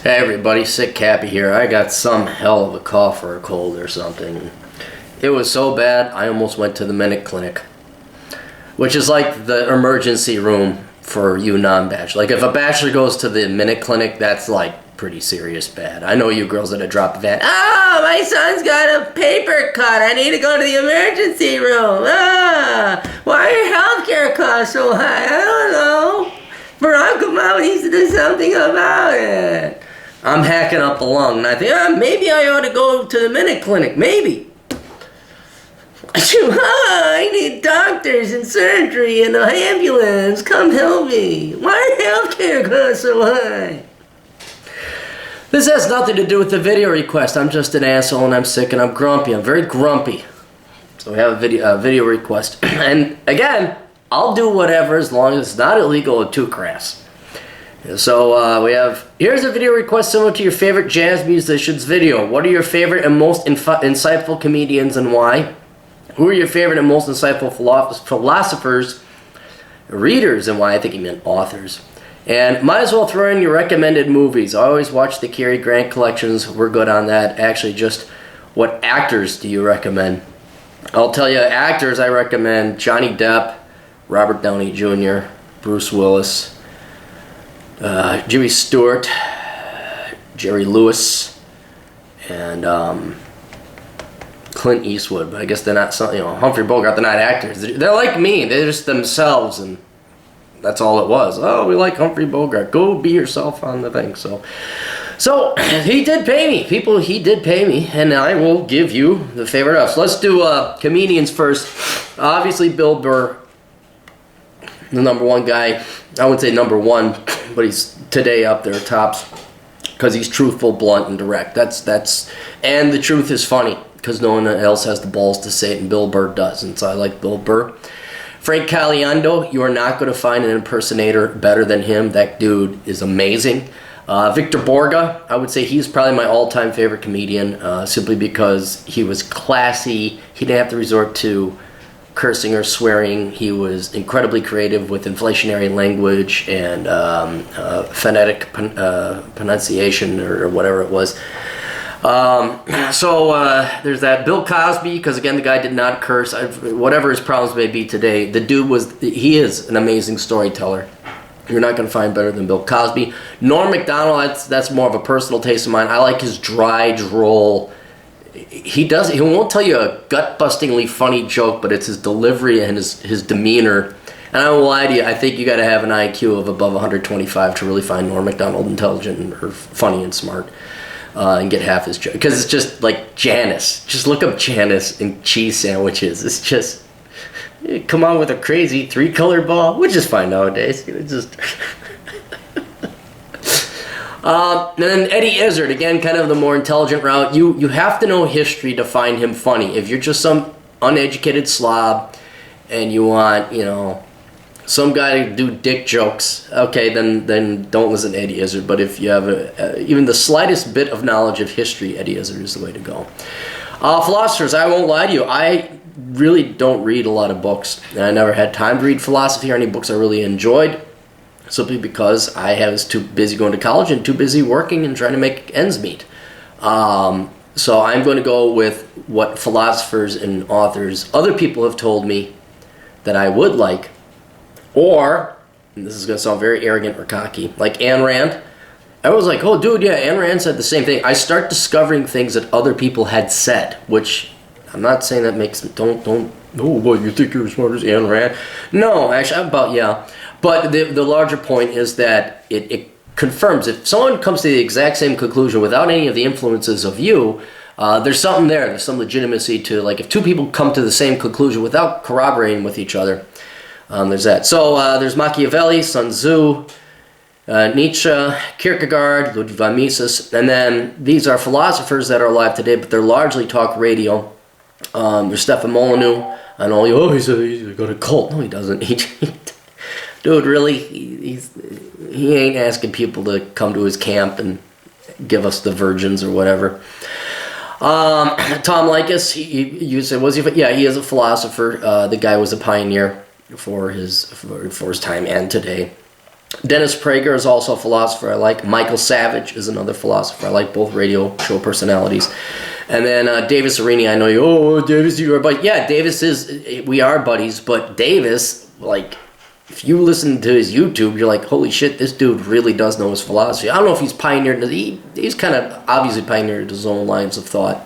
Hey everybody, Sick Cappy here. I got some hell of a cough or a cold or something. It was so bad, I almost went to the minute clinic. Which is like the emergency room for you non-bachelor. Like if a bachelor goes to the minute clinic, that's like pretty serious bad. I know you girls that have dropped the van. Oh, my son's got a paper cut. I need to go to the emergency room. Why are healthcare costs so high? I don't know. Barack Obama needs to do something about it. I'm hacking up a lung, and I think, maybe I ought to go to the minute clinic. Maybe. I need doctors and surgery and an ambulance. Come help me. Why are healthcare costs so high? This has nothing to do with the video request. I'm just an asshole, and I'm sick, and I'm grumpy. I'm very grumpy. So we have a video request. And again, I'll do whatever as long as it's not illegal or too crass. So we have, here's a video request similar to your favorite jazz musician's video. What are your favorite and most insightful comedians and why? Who are your favorite and most insightful philosophers, readers, and why? I think he meant authors. And might as well throw in your recommended movies. I always watch the Cary Grant collections. We're good on that. Actually, just what actors do you recommend? I'll tell you, actors I recommend Johnny Depp, Robert Downey Jr., Bruce Willis, Jimmy Stewart, Jerry Lewis, and Clint Eastwood. But I guess they're not, Humphrey Bogart, they're not actors. They're like me. They're just themselves, and that's all it was. Oh, we like Humphrey Bogart. Go be yourself on the thing. So he did pay me. People, he did pay me, and I will give you the favorite of. So let's do comedians first. Obviously, Bill Burr, the number one guy. I wouldn't say number one, but he's today up there tops because he's truthful, blunt, and direct. And the truth is funny because no one else has the balls to say it, and Bill Burr does. And so I like Bill Burr. Frank Caliendo, you are not going to find an impersonator better than him. That dude is amazing. Victor Borga, I would say he's probably my all-time favorite comedian simply because he was classy. He didn't have to resort to cursing or swearing. He was incredibly creative with inflationary language and phonetic pronunciation or whatever it was. There's that. Bill Cosby, because again, the guy did not curse. Whatever his problems may be today, the dude he is an amazing storyteller. You're not going to find better than Bill Cosby. Norm Macdonald, that's more of a personal taste of mine. I like his dry, droll. He won't tell you a gut-bustingly funny joke, but it's his delivery and his demeanor. And I won't lie to you, I think you got to have an IQ of above 125 to really find Norm Macdonald intelligent or funny and smart. And get half his joke. Because it's just like Janice. Just look up Janice and cheese sandwiches. It's just, come on with a crazy 3-colored ball, which is fine nowadays. It's just... and then Eddie Izzard, again, kind of the more intelligent route. You have to know history to find him funny. If you're just some uneducated slob and you want, some guy to do dick jokes, okay, then don't listen to Eddie Izzard. But if you have even the slightest bit of knowledge of history, Eddie Izzard is the way to go. Philosophers, I won't lie to you. I really don't read a lot of books. And I never had time to read philosophy or any books I really enjoyed, simply because I was too busy going to college and too busy working and trying to make ends meet. So I'm going to go with what philosophers and authors, other people have told me that I would like. Or, and this is going to sound very arrogant or cocky, like Ayn Rand. I was like, oh, dude, yeah, Ayn Rand said the same thing. I start discovering things that other people had said, which I'm not saying that makes, oh, what, you think you're as smart as Ayn Rand? No, actually, yeah. But the larger point is that it confirms, if someone comes to the exact same conclusion without any of the influences of you, there's something there. There's some legitimacy to, like, if two people come to the same conclusion without corroborating with each other, there's that. So there's Machiavelli, Sun Tzu, Nietzsche, Kierkegaard, Ludwig von Mises, and then these are philosophers that are alive today, but they're largely talk radio. There's Stefan Molyneux, and all you, he's got a cult. No, he doesn't. Dude, really, he ain't asking people to come to his camp and give us the virgins or whatever. Tom Likas, he is a philosopher. The guy was a pioneer for his time and today. Dennis Prager is also a philosopher I like. Michael Savage is another philosopher I like, both radio show personalities. And then Davis Arini, I know you, oh, Davis, you are, but yeah, Davis is, we are buddies, but Davis, like, if you listen to his YouTube, you're like, holy shit, this dude really does know his philosophy. I don't know if he's pioneered, he's kind of obviously pioneered his own lines of thought.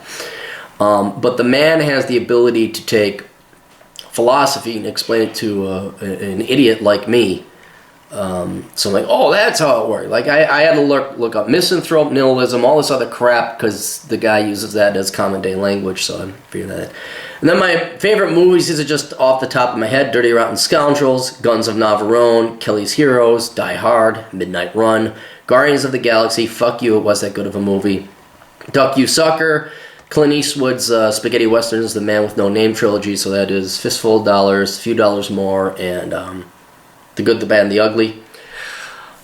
But the man has the ability to take philosophy and explain it to an idiot like me. So I'm like, oh, that's how it works. Like, I had to look up misanthrope, nihilism, all this other crap, because the guy uses that as common day language, so I'm figuring that out. And then my favorite movies, these are just off the top of my head: Dirty Rotten Scoundrels, Guns of Navarone, Kelly's Heroes, Die Hard, Midnight Run, Guardians of the Galaxy, fuck you, it was that good of a movie, Duck You Sucker, Clint Eastwood's Spaghetti Westerns, The Man with No Name trilogy, so that is Fistful of Dollars, Few Dollars More, and The Good, the Bad, and the Ugly.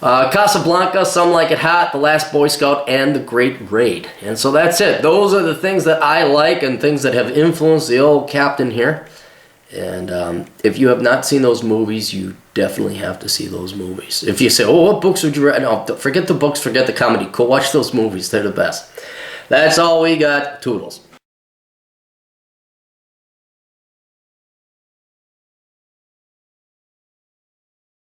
Casablanca, Some Like It Hot, The Last Boy Scout, and The Great Raid. And so that's it. Those are the things that I like and things that have influenced the old captain here. And if you have not seen those movies, you definitely have to see those movies. If you say, oh, what books would you read? No, forget the books, forget the comedy. Go watch those movies. They're the best. That's all we got. Toodles.